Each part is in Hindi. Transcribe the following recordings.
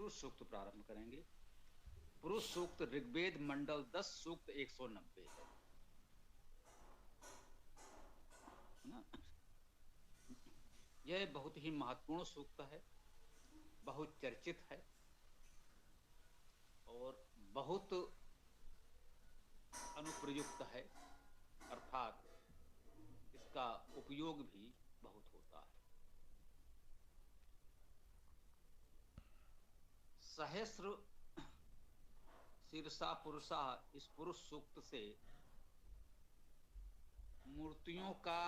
पुरुष सूक्त प्रारंभ करेंगे। पुरुष सूक्त ऋग्वेद मंडल 10 सूक्त 190 है ना। यह बहुत ही महत्वपूर्ण सूक्त है, बहुत चर्चित है और बहुत अनुप्रयुक्त है, अर्थात इसका उपयोग भी बहुत होता है। सहस्र शीर्षा पुरुषा, इस पुरुष सूक्त से मूर्तियों का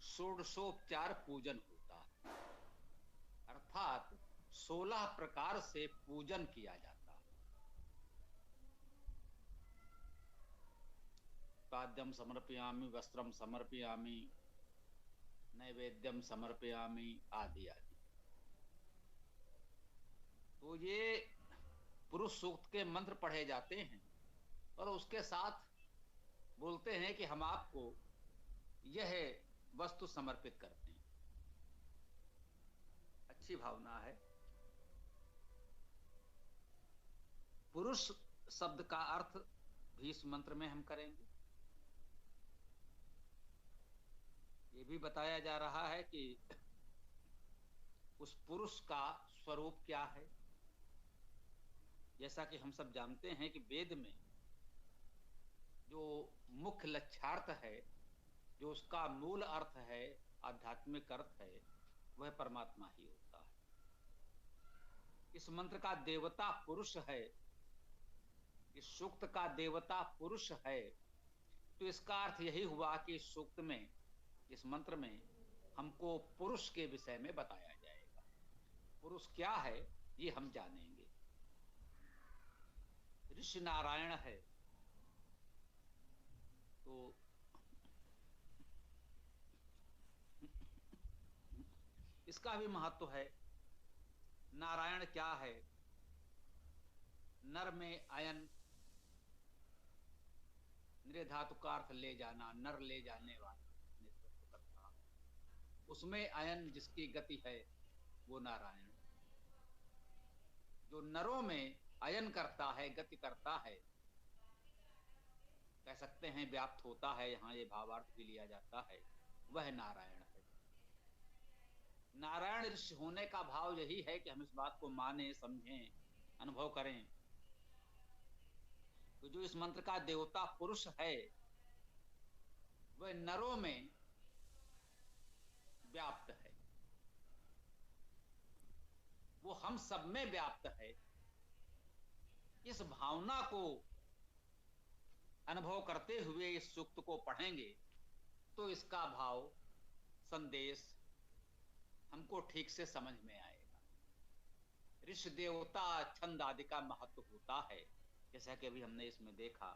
षोडशोपचार पूजन होता है, अर्थात 16 प्रकार से पूजन किया जाता है। पाद्यम समर्पयामि, वस्त्रम समर्पयामि, नैवेद्यम समर्पयामि आदि आदि। तो ये पुरुष सूक्त के मंत्र पढ़े जाते हैं और उसके साथ बोलते हैं कि हम आपको यह वस्तु समर्पित करते हैं। अच्छी भावना है। पुरुष शब्द का अर्थ भी इस मंत्र में हम करेंगे। ये भी बताया जा रहा है कि उस पुरुष का स्वरूप क्या है। जैसा कि हम सब जानते हैं कि वेद में जो मुख्य लक्ष्यार्थ है, जो उसका मूल अर्थ है, आध्यात्मिक अर्थ है, वह परमात्मा ही होता है। इस मंत्र का देवता पुरुष है, इस सूक्त का देवता पुरुष है। तो इसका अर्थ यही हुआ कि इस सूक्त में, इस मंत्र में हमको पुरुष के विषय में बताया जाएगा। पुरुष क्या है ये हम जानेंगे। ऋषि नारायण है, तो इसका भी महत्व है। नारायण क्या है? नर में अयन, निर्धातु का अर्थ ले जाना, नर ले जाने वाला नेतृत्व करता है। उसमें अयन जिसकी गति है वो नारायण। जो नरों में अयन करता है, गति करता है, कह सकते हैं व्याप्त होता है, यहां ये भावार्थ भी लिया जाता है, वह नारायण है। नारायण ऋषि होने का भाव यही है कि हम इस बात को माने, समझें, अनुभव करें। तो जो इस मंत्र का देवता पुरुष है वह नरों में व्याप्त है, वो हम सब में व्याप्त है। इस भावना को अनुभव करते हुए इस सूक्त को पढ़ेंगे तो इसका भाव, संदेश हमको ठीक से समझ में आएगा। ऋषि देवता छंद आदि का महत्व होता है, जैसा कि अभी हमने इसमें देखा।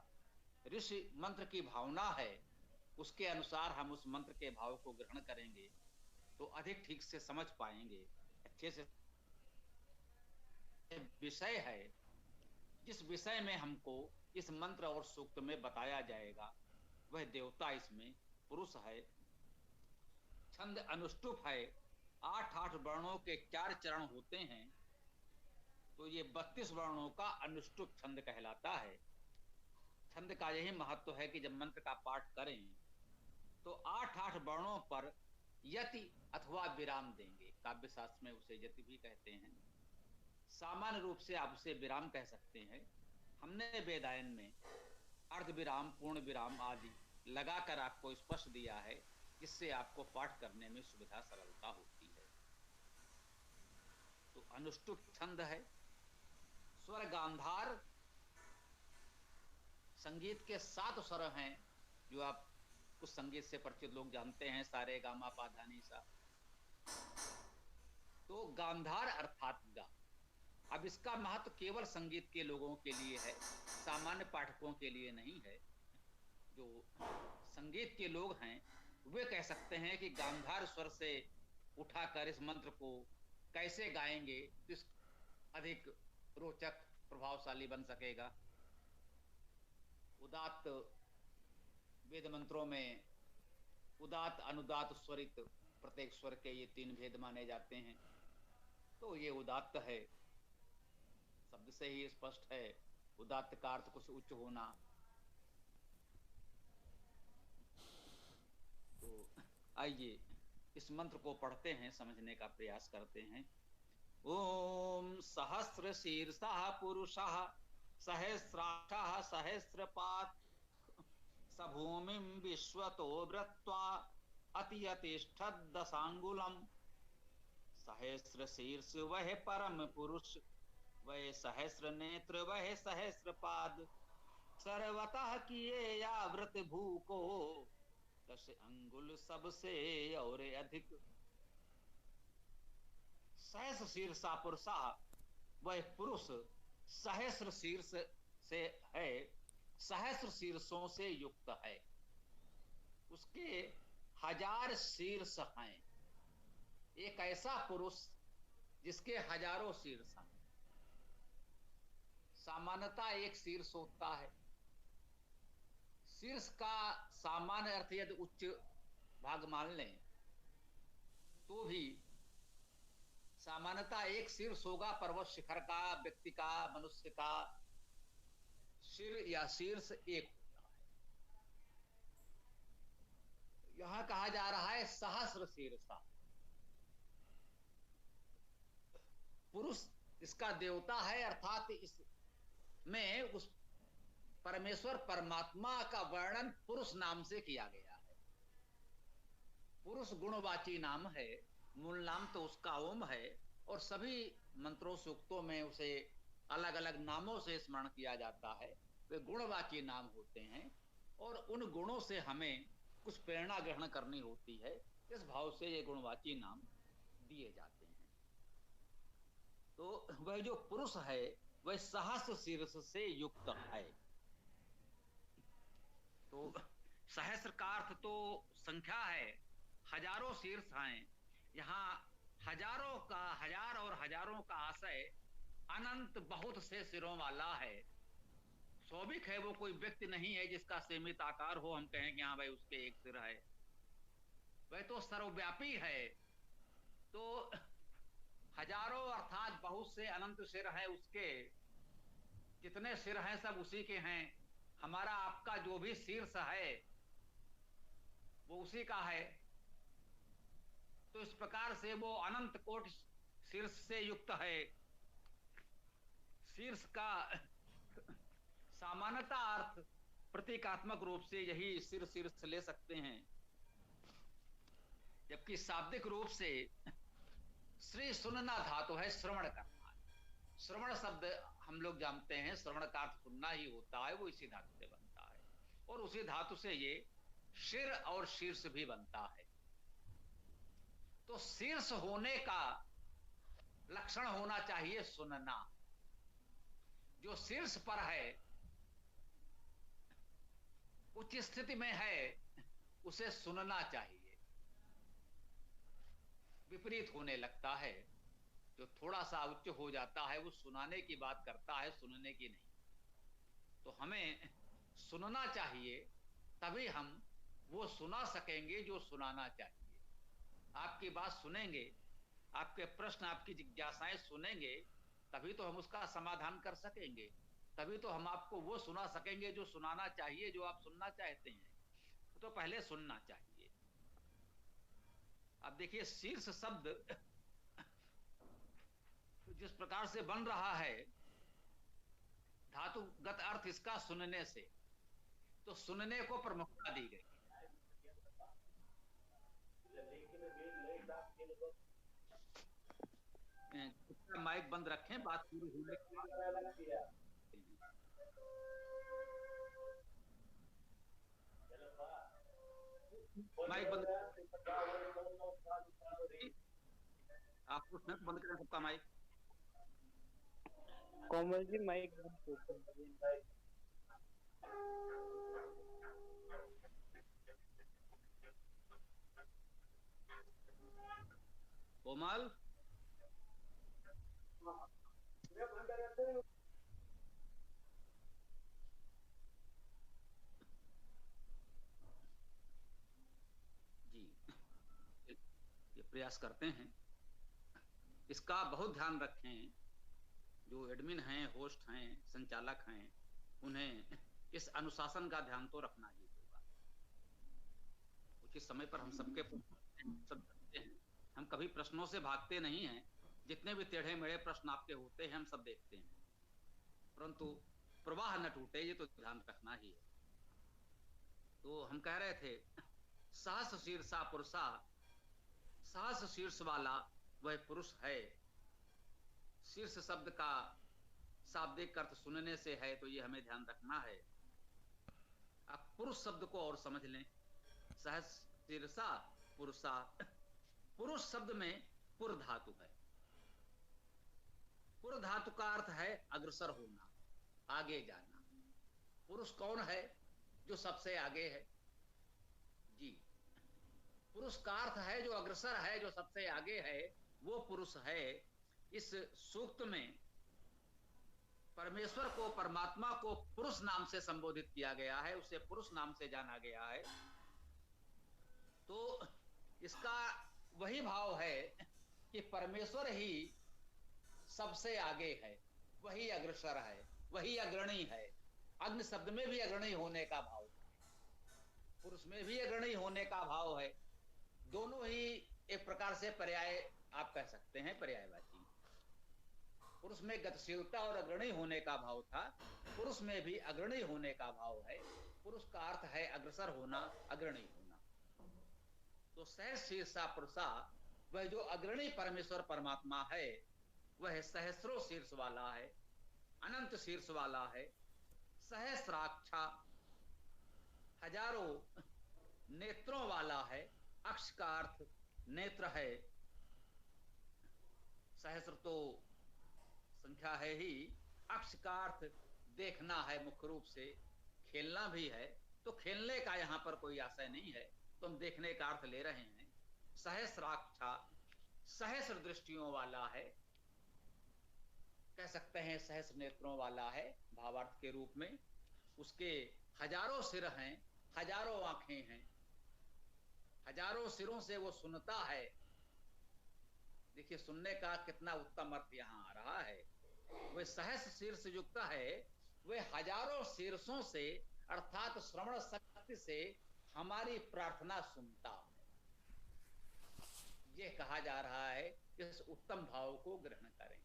ऋषि मंत्र की भावना है, उसके अनुसार हम उस मंत्र के भाव को ग्रहण करेंगे तो अधिक ठीक से समझ पाएंगे, अच्छे से। विषय है जिस विषय में हमको इस मंत्र और सूक्त में बताया जाएगा, वह देवता इसमें पुरुष है। छंद अनुष्टुप है, 8 वर्णों के 4 चरण होते हैं, तो ये 32 वर्णों का अनुष्टुप छंद कहलाता है। छंद का यही महत्व है कि जब मंत्र का पाठ करें तो 8 वर्णों पर यति अथवा विराम देंगे। काव्य शास्त्र में उसे यति भी कहते हैं, सामान्य रूप से आप उसे विराम कह सकते हैं। हमने वेदायन में अर्ध विराम, पूर्ण विराम आदि लगाकर आपको स्पष्ट दिया है, जिससे आपको पाठ करने में सुविधा, सरलता होती है। तो अनुष्टुप छंद है। स्वर गांधार, संगीत के 7 स्वर हैं जो आप कुछ संगीत से परिचित लोग जानते हैं, सारे गामा पा धा नी सा। तो गांधार अर्थात गा। अब इसका महत्व केवल संगीत के लोगों के लिए है, सामान्य पाठकों के लिए नहीं है। जो संगीत के लोग हैं वे कह सकते हैं कि गांधार स्वर से उठाकर इस मंत्र को कैसे गाएंगे तो इस अधिक रोचक, प्रभावशाली बन सकेगा। उदात्त वेद मंत्रों में उदात्त अनुदात स्वरित प्रत्येक स्वर के ये 3 भेद माने जाते हैं। तो ये उदात्त है, शब्द से ही स्पष्ट है। उदात्त का अर्थ कुछ उच्च होना। तो आइए इस मंत्र को पढ़ते हैं, समझने का प्रयास करते हैं। ओम सहस्र शीर्षः पुरुषः सहस्राक्षः सहस्रपात् स भूमिं विश्वतो वृत्वा अतियतिष्ठद्दशांगुलम्। सहस्र शीर्ष वह परम पुरुष, वह सहस्र नेत्र वह सहस्रपाद, सर्वतः किए यावृत भू को, 10 अंगुल सबसे और अधिक। सहस्र शीर्षा पुरुषा, वह पुरुष सहस्र शीर्ष से है, सहस्र शीर्षों से युक्त है, उसके 1000 शीर्ष हैं। एक ऐसा पुरुष जिसके हजारों शीर्ष हैं। सामान्यता एक शीर्ष होता है। शीर्ष का सामान्य अर्थ यदि उच्च भाग मान लें तो भी सामान्यता एक शीर्ष होगा। पर्वत शिखर का, व्यक्ति का, मनुष्य का सिर या शीर्ष एक होता है। यहां कहा जा रहा है सहस्र शीर्षा। पुरुष इसका देवता है, अर्थात इसमें उस परमेश्वर परमात्मा का वर्णन पुरुष नाम से किया गया है। पुरुष गुणवाची नाम है, मूल नाम तो उसका ओम है, और सभी मंत्रों सूक्तों में उसे अलग अलग नामों से स्मरण किया जाता है। वे गुणवाची नाम होते हैं और उन गुणों से हमें कुछ प्रेरणा ग्रहण करनी होती है। इस भाव से ये गुणवाची नाम दिए जाते हैं। तो वह जो पुरुष है वह सहस्र शीर्ष से युक्त है। तो सहस्र का अर्थ तो संख्या है, हजारों शीर्ष हैं। यहाँ हजारों का, हजार और हजारों का आशय अनंत बहुत से सिरों वाला है। स्वाभाविक है वो कोई व्यक्ति नहीं है जिसका सीमित आकार हो, हम कहें कि हाँ भाई उसके एक सिर है। वह तो सर्वव्यापी है। तो हजारों अर्थात बहुत से अनंत सिर है उसके। कितने सिर हैं सब उसी के हैं। हमारा आपका जो भी शीर्ष है वो उसी का है। तो इस प्रकार से वो अनंत कोटि शीर्ष से युक्त है। शीर्ष का सामान्यता अर्थ प्रतीकात्मक रूप से यही सिर शीर्ष ले सकते हैं, जबकि शाब्दिक रूप से श्री सुनना धातु है, श्रवण करना। श्रवण शब्द हम लोग जानते हैं, श्रवण का अर्थ सुनना ही होता है, वो इसी धातु से बनता है। और उसी धातु से ये शिर और शीर्ष भी बनता है। तो शीर्ष होने का लक्षण होना चाहिए सुनना। जो शीर्ष पर है, उच्च स्थिति में है, उसे सुनना चाहिए। विपरीत होने लगता है, जो थोड़ा सा उच्च हो जाता है वो सुनाने की बात करता है, सुनने की नहीं। तो हमें सुनना चाहिए, तभी हम वो सुना सकेंगे जो सुनाना चाहिए। आपकी बात सुनेंगे, आपके प्रश्न, आपकी जिज्ञासाएं सुनेंगे, तभी तो हम उसका समाधान कर सकेंगे। तभी तो हम आपको वो सुना सकेंगे जो सुनाना चाहिए, जो आप सुनना चाहते हैं। तो पहले सुनना चाहिए। अब देखिए शीर्ष शब्द जिस प्रकार से बन रहा है, धातुगत अर्थ इसका सुनने से, तो सुनने को प्रमुखता दी गई। माइक बंद रखें, बात पूरी होने के बाद। माइक बंद, आप कुछ न बंद करें सबका माइक। कोमल जी माइक बंद। कोमल, जी प्रयास करते हैं। इसका बहुत ध्यान रखें, जो एडमिन हैं, होस्ट हैं, संचालक हैं, उन्हें इस अनुशासन का ध्यान तो रखना ही होगा। उचित समय पर हम सबके सब देखते हैं, हम कभी प्रश्नों से भागते नहीं हैं। जितने भी टेढ़े मेढ़े प्रश्न आपके होते हैं हम सब देखते हैं, परंतु प्रवाह न टूटे ये तो ध्यान रखना ही है। तो हम कह रहे थे, सहस शीर्षा पुरुषा, सहस शीर्ष वाला वह पुरुष है। शीर्ष शब्द का शाब्दिक अर्थ सुनने से है, तो ये हमें ध्यान रखना है। अब पुरुष शब्द को और समझ लें। सहस शीर्षा पुरुषा, पुरुष शब्द में पुर धातु है। पुर धातु का अर्थ है अग्रसर होना, आगे जाना। पुरुष कौन है? जो सबसे आगे है जी। पुरुष का अर्थ है जो अग्रसर है, जो सबसे आगे है, वो पुरुष है। इस सूक्त में परमेश्वर को, परमात्मा को पुरुष नाम से संबोधित किया गया है, उसे पुरुष नाम से जाना गया है। तो इसका वही भाव है कि परमेश्वर ही सबसे आगे है, वही अग्रसर है, वही अग्रणी है। अग्नि शब्द में भी अग्रणी होने का भाव है, पुरुष में भी अग्रणी होने का भाव है। दोनों ही एक प्रकार से पर्याय आप कह सकते हैं, पर्यायवाची। पुरुष में गतिशीलता और अग्रणी होने का भाव था, पुरुष में भी अग्रणी होने का भाव है। पुरुष का अर्थ है अग्रसर होना, अग्रणी होना। तो सहस शीर्षा पुरुषा, वह जो अग्रणी परमेश्वर परमात्मा है, वह सहस्रों शीर्ष वाला है, अनंत शीर्ष वाला है। सहस्राक्षा, हजारों नेत्रों वाला है। अक्ष का अर्थ नेत्र है। सहस्र तो संख्या है ही, अक्ष का अर्थ देखना है, मुख्य रूप से खेलना भी है। तो खेलने का यहां पर कोई आशय नहीं है, तो हम देखने का अर्थ ले रहे हैं। सहस्राक्षा, सहस्र दृष्टियों वाला है, कह सकते हैं सहस्र नेत्रों वाला है भावार्थ के रूप में। उसके हजारों सिर हैं, हजारों आंखें हैं, हजारों सिरों से वो सुनता है। देखिए सुनने का कितना उत्तम अर्थ यहां आ रहा है। वह सहस्र शीर्ष युक्त है, वह हजारों शीर्षों से अर्थात श्रवण शक्ति से हमारी प्रार्थना सुनता है। यह कहा जा रहा है, इस उत्तम भाव को ग्रहण करें।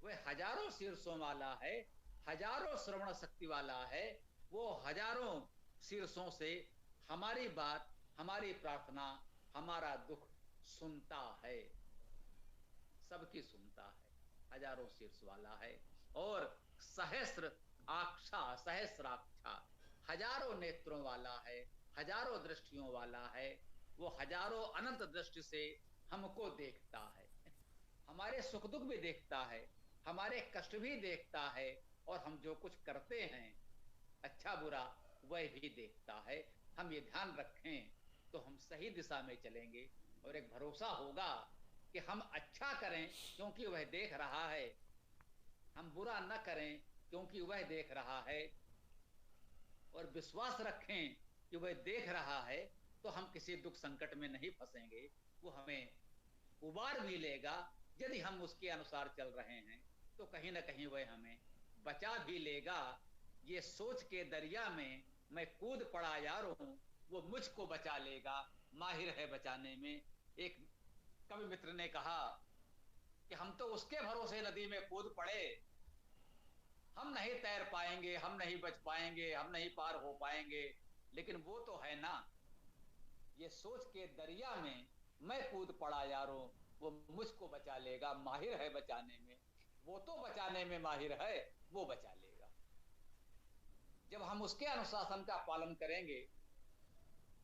वह हजारों शीर्षों वाला है, हजारों श्रवण शक्ति वाला है। वो हजारों शीर्षों से हमारी बात, हमारी प्रार्थना, हमारा दुख सुनता है, सबकी सुनता है। हजारों शीर्ष वाला है। और सहस्र आक्षा, सहस्राक्षा, हजारों नेत्रों वाला है, हजारों दृष्टियों वाला है। वो हजारों अनंत दृष्टि से हमको देखता है, हमारे सुख दुख भी देखता है, हमारे कष्ट भी देखता है, और हम जो कुछ करते हैं अच्छा बुरा वह भी देखता है। हम ये ध्यान रखें तो हम सही दिशा में चलेंगे, और एक भरोसा होगा कि हम अच्छा करें क्योंकि वह देख रहा है, हम बुरा न करें क्योंकि वह देख रहा है। और विश्वास रखें कि वह देख रहा है, तो हम किसी दुख संकट में नहीं फंसेंगे। वो हमें उबार भी लेगा, यदि हम उसके अनुसार चल रहे हैं तो कहीं ना कहीं वह हमें बचा भी लेगा। ये सोच के दरिया में मैं कूद पड़ा यारों, वो मुझको बचा लेगा, माहिर है बचाने में। एक कवि मित्र ने कहा कि हम तो उसके भरोसे नदी में कूद पड़े, हम नहीं तैर पाएंगे, हम नहीं बच पाएंगे, हम नहीं पार हो पाएंगे, लेकिन वो तो है ना। ये सोच के दरिया में मैं कूद पड़ा यारों, वो मुझको बचा लेगा, माहिर है बचाने में। वो तो बचाने में माहिर है, वो बचा लेगा। जब हम उसके अनुशासन का पालन करेंगे,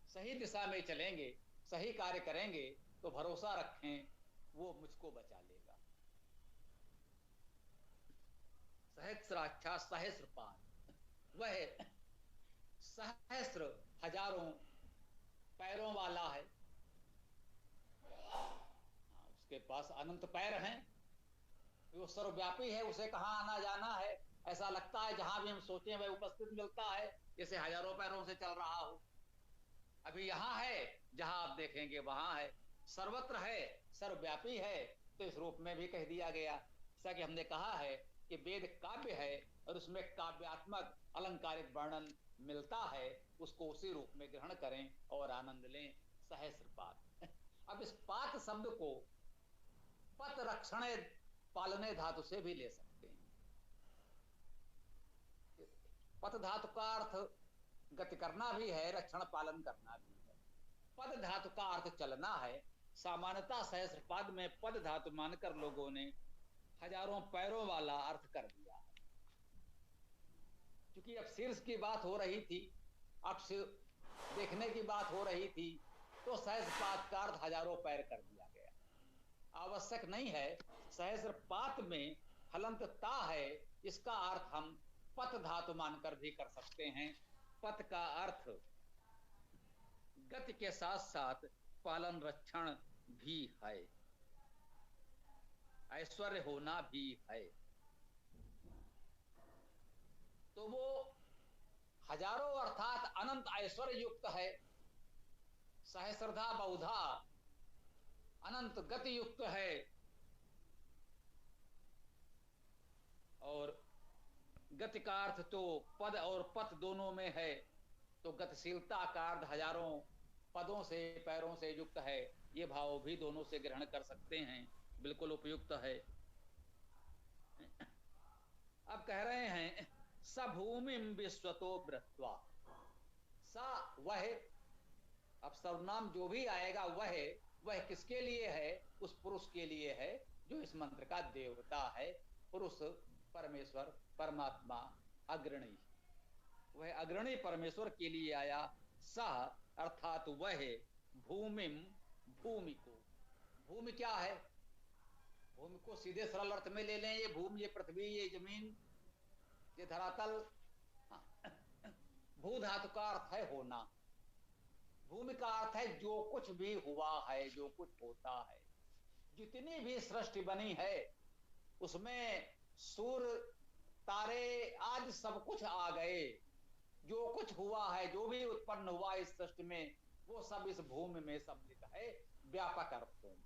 सही दिशा में चलेंगे, सही कार्य करेंगे, तो भरोसा रखें वो मुझको बचा लेगा। सहस्राक्षा सहस्र पार, वह सहस्र हजारों पैरों वाला है। उसके पास अनंत पैर हैं, वो सर्वव्यापी है, उसे कहाँ आना जाना है। ऐसा लगता है जहां भी हम सोचें वह उपस्थित मिलता है, जैसे हजारों पैरों से चल रहा हो। अभी यहां है, जहां आप देखेंगे वहां है। सर्वत्र है, सर्वव्यापी है, तो इस रूप में भी कह दिया गया। जैसा कि हमने कहा है कि वेद काव्य है और उसमें काव्यात्मक अलंकारिक वर्णन मिलता है, उसको उसी रूप में ग्रहण करें और आनंद लें। सहस्रपात। अब इस पात शब्द को पत रक्षणे पालने धातु से भी ले सकते हैं। पत धातु का अर्थ गति करना भी है, रक्षण पालन करना भी है। पद धातु का अर्थ चलना है। सामान्यतः सहस्रपाद में पद धातु मानकर लोगों ने हजारों पैरों वाला अर्थ कर दिया है। क्योंकि अब शीर्ष की बात हो रही थी, अब देखने की बात हो रही थी, तो सहस्रपात का अर्थ हजारों पैर कर दिया गया। आवश्यक नहीं है। सहस्रपात में हलंतता है, इसका अर्थ हम पत धातु मानकर भी कर सकते हैं। पत का अर्थ गति के साथ साथ पालन रक्षण भी है, ऐश्वर्य होना भी है। तो वो हजारों अर्थात अनंत ऐश्वर्य युक्त है। सहस्रधा बहुधा अनंत गति युक्त है। और गति का अर्थ तो पद और पथ दोनों में है, तो गतिशीलता का अर्थ हजारों पदों से पैरों से युक्त है। ये भाव भी दोनों से ग्रहण कर सकते हैं, बिल्कुल उपयुक्त है। अब कह रहे हैं स भूमिम विश्वतो वृत्वा। सा वह, अब सर्वनाम जो भी आएगा वह किसके लिए है? उस पुरुष के लिए है जो इस मंत्र का देवता है। पुरुष परमेश्वर परमात्मा अग्रणी, वह अग्रणी परमेश्वर के लिए आया। सह अर्थात वह भूमिम, भूमि को। भूमि क्या है? भूमि को सीधे सरल अर्थ में ले लें, ये भूमि, ये पृथ्वी, ये जमीन, ये धरातल। भू धातु का अर्थ है होना। भूमि का अर्थ है जो कुछ भी हुआ है, जो कुछ होता है। जितनी भी सृष्टि बनी है उसमें सूर्य तारे आज सब कुछ आ गए। जो कुछ हुआ है, जो भी उत्पन्न हुआ इस सृष्टि में, वो सब इस भूमि में सम्मिलित है, व्यापक अर्थों में।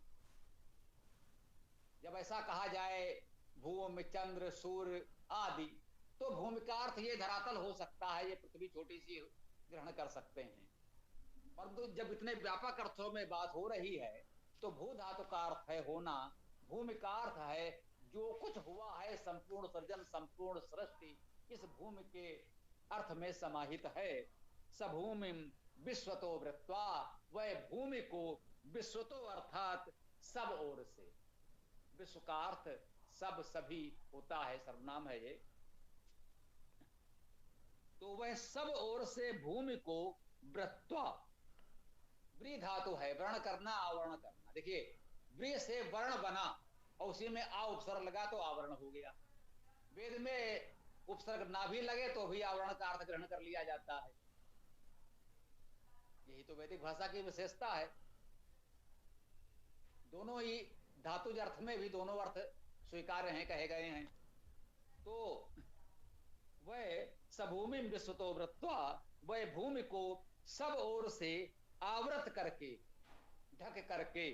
जब ऐसा कहा जाए भूमि, चंद्र, सूर्य आदि, तो भूमि का अर्थ ये धरातल हो सकता है, ये पृथ्वी छोटी सी ग्रहण कर सकते हैं। परंतु जब इतने व्यापक अर्थों में बात हो रही है, तो भू धातु का अर्थ है होना, भूमि का अर्थ है जो कुछ हुआ है, संपूर्ण सृजन, संपूर्ण सृष्टि इस भूमि के अर्थ में समाहित है। सभूमि विश्वतो वृत्वा, वह भूमि को विश्वतो अर्थात सब ओर से। विश्व का अर्थ सब, सभी होता है, सर्वनाम है ये। तो वह सब ओर से भूमि को वृत्वा, व्री धातु है, वर्ण करना, आवरण करना। देखिए व्री से वर्ण बना और उसी में आ उपसर्ग लगा तो आवरण हो गया। वेद में उपसर्ग ना भी लगे तो भी आवरण का अर्थ ग्रहण कर लिया जाता है। यही तो वैदिक भाषा की विशेषता है। दोनों ही धातुज अर्थ में भी दोनों अर्थ स्वीकार्य हैं, कहे गए हैं। तो वह सभूमि विश्वतो वृत्वा, वह भूमि को सब ओर से आवृत करके, ढक करके,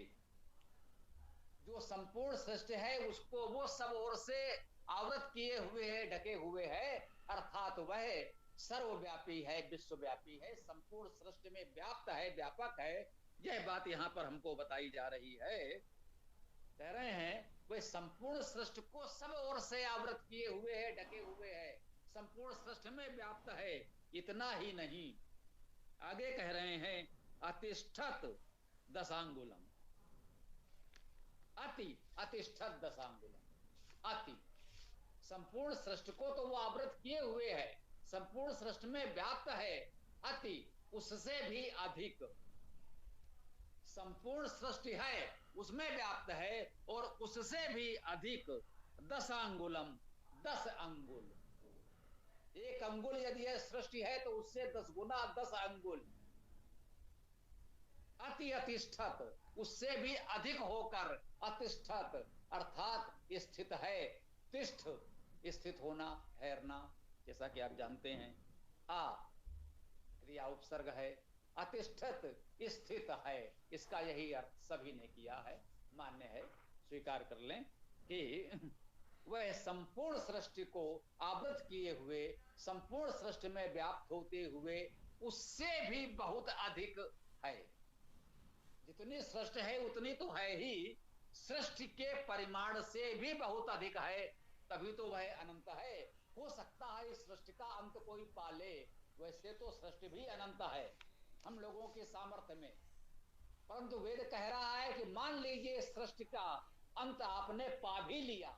जो संपूर्ण सृष्टि है उसको वो सब ओर से आवृत किए हुए है, ढके हुए है। अर्थात वह सर्वव्यापी है, विश्वव्यापी है, संपूर्ण सृष्टि में व्याप्त है, व्यापक है। यह बात यहां पर हमको बताई जा रही है। कह रहे हैं वह संपूर्ण सृष्टि को सब ओर से आवृत किए हुए है, ढके हुए है, संपूर्ण सृष्टि में व्याप्त है। इतना ही नहीं, आगे कह रहे हैं अतिष्ठत दशांगुलम। अति, अतिष्ठत दशांगुलम। अति, संपूर्ण सृष्टि को तो वो आवृत किए हुए है, संपूर्ण सृष्टि में व्याप्त है। अति, उससे भी अधिक। संपूर्ण सृष्टि है उसमें व्याप्त है और उससे भी अधिक। दशांगुलम, 10 अंगुल। एक अंगुल यदि यह सृष्टि है तो उससे 10 गुना 10 अंगुल। अति अतिष्ठत, उससे भी अधिक होकर अतिष्ठत अर्थात स्थित है। तिष्ठ, स्थित होना, ठहरना, जैसा कि आप जानते हैं। आ क्रिया उपसर्ग है, अतिष्ठित स्थित है। इसका यही अर्थ सभी ने किया है, मान्य है, स्वीकार कर लें कि वह संपूर्ण सृष्टि को आवृत किए हुए, संपूर्ण सृष्टि में व्याप्त होते हुए उससे भी बहुत अधिक है। जितनी सृष्टि है उतनी तो है ही, सृष्टि के परिमाण से भी बहुत अधिक है, तभी तो वह अनंत है। हो सकता है इस सृष्टि का अंत कोई पाले, वैसे तो सृष्टि भी अनंत है हम लोगों के सामर्थ्य में, परंतु वेद कह रहा है कि मान लीजिए सृष्टि का अंत आपने पा भी लिया,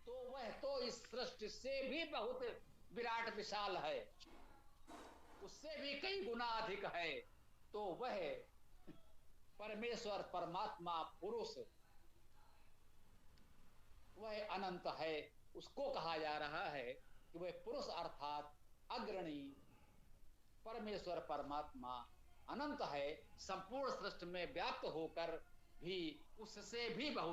तो वह तो इस सृष्टि से भी बहुत विराट विशाल है, उससे भी कई गुना अधिक है। तो वह परमेश्वर परमात्मा पुरुष वह अनंत है। उसको कहा जा रहा है कि वह पुरुष अर्थात अग्रणी परमेश्वर परमात्मा अनंत है, संपूर्ण सृष्टि में व्याप्त होकर भी उससे भी बहुत